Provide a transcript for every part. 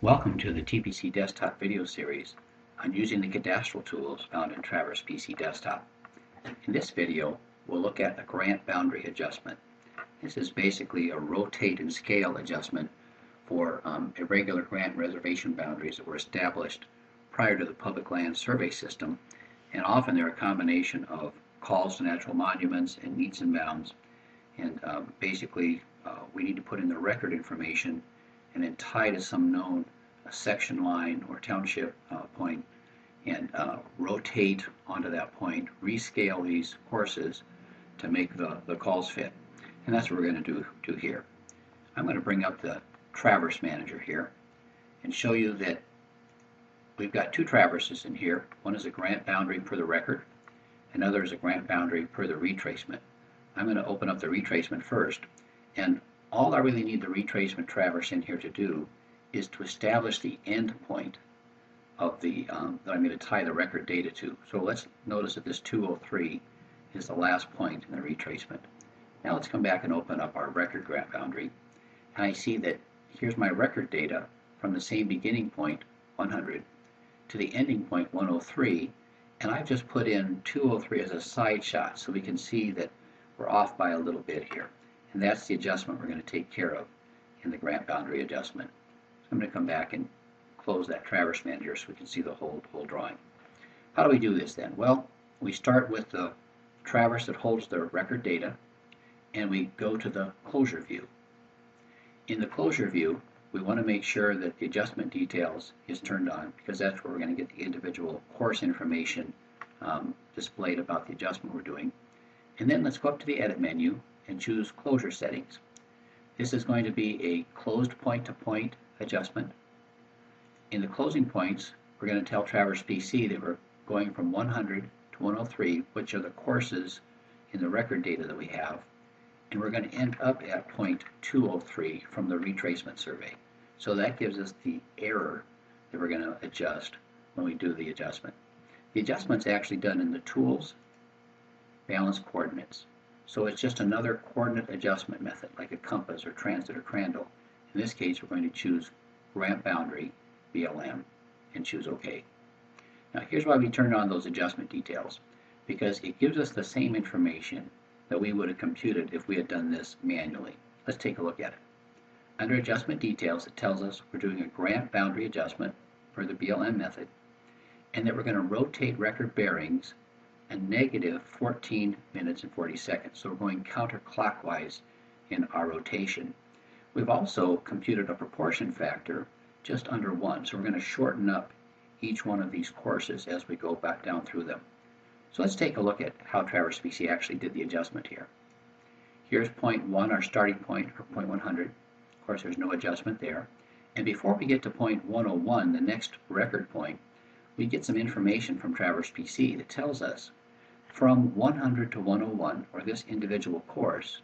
Welcome to the TPC Desktop video series on using the Cadastral tools found in Traverse PC Desktop. In this video, we'll look at a grant boundary adjustment. This is basically a rotate and scale adjustment for irregular grant reservation boundaries that were established prior to the public land survey system, and often they're a combination of calls to natural monuments and meets and bounds, and basically we need to put in the record information and then tie to some known section line or township point and rotate onto that point, rescale these courses to make the calls fit. And that's what we're going to do here. I'm going to bring up the Traverse Manager here and show you that we've got two traverses in here. One is a grant boundary per the record, another is a grant boundary per the retracement. I'm going to open up the retracement first, and all I really need the retracement traverse in here to do is to establish the end point of the that I'm going to tie the record data to. So let's notice that this 203 is the last point in the retracement. Now let's come back and open up our record grant boundary, and I see that here's my record data from the same beginning point 100 to the ending point 103, and I've just put in 203 as a side shot so we can see that we're off by a little bit here. And that's the adjustment we're going to take care of in the grant boundary adjustment. So I'm going to come back and close that Traverse Manager so we can see the whole drawing. How do we do this then? Well, we start with the traverse that holds the record data, and we go to the closure view. In the closure view, we want to make sure that the adjustment details is turned on, because that's where we're going to get the individual course information displayed about the adjustment we're doing. And then let's go up to the Edit menu and choose Closure Settings. This is going to be a closed point-to-point adjustment. In the closing points, we're going to tell Traverse PC that we're going from 100 to 103, which are the courses in the record data that we have, and we're going to end up at point 203 from the retracement survey. So that gives us the error that we're going to adjust when we do the adjustment. The adjustment's actually done in the Tools, Balance Coordinates. So it's just another coordinate adjustment method, like a compass or transit or crandall. In this case, we're going to choose Grant Boundary, BLM, and choose OK. Now here's why we turned on those adjustment details, because it gives us the same information that we would have computed if we had done this manually. Let's take a look at it. Under Adjustment Details, it tells us we're doing a Grant Boundary adjustment for the BLM method, and that we're going to rotate record bearings a negative 14 minutes and 40 seconds. So we're going counterclockwise in our rotation. We've also computed a proportion factor just under 1. So we're going to shorten up each one of these courses as we go back down through them. So let's take a look at how Traverse PC actually did the adjustment here. Here's point 1, our starting point, or point 100. Of course, there's no adjustment there. And before we get to point 101, the next record point, we get some information from Traverse PC that tells us from 100 to 101, or this individual course,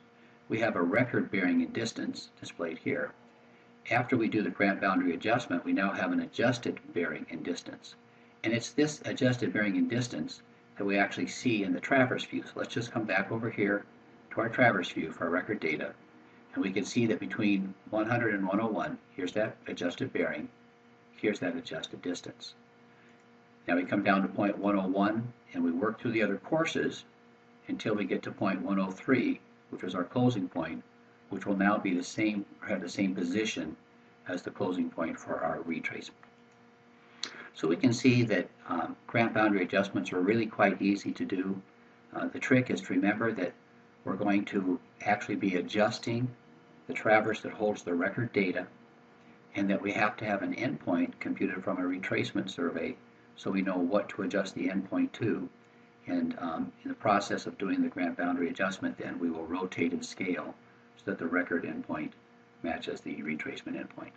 we have a record bearing in distance displayed here. After we do the grant boundary adjustment, we now have an adjusted bearing in distance. And it's this adjusted bearing in distance that we actually see in the Traverse view. So let's just come back over here to our Traverse view for our record data, and we can see that between 100 and 101, here's that adjusted bearing, here's that adjusted distance. Now we come down to point 101 and we work through the other courses until we get to point 103, which is our closing point, which will now be the same, or have the same position as the closing point for our retracement. So we can see that grant boundary adjustments are really quite easy to do. The trick is to remember that we're going to actually be adjusting the traverse that holds the record data, and that we have to have an endpoint computed from a retracement survey so we know what to adjust the endpoint to. And in the process of doing the grant boundary adjustment, then we will rotate and scale so that the record endpoint matches the retracement endpoint.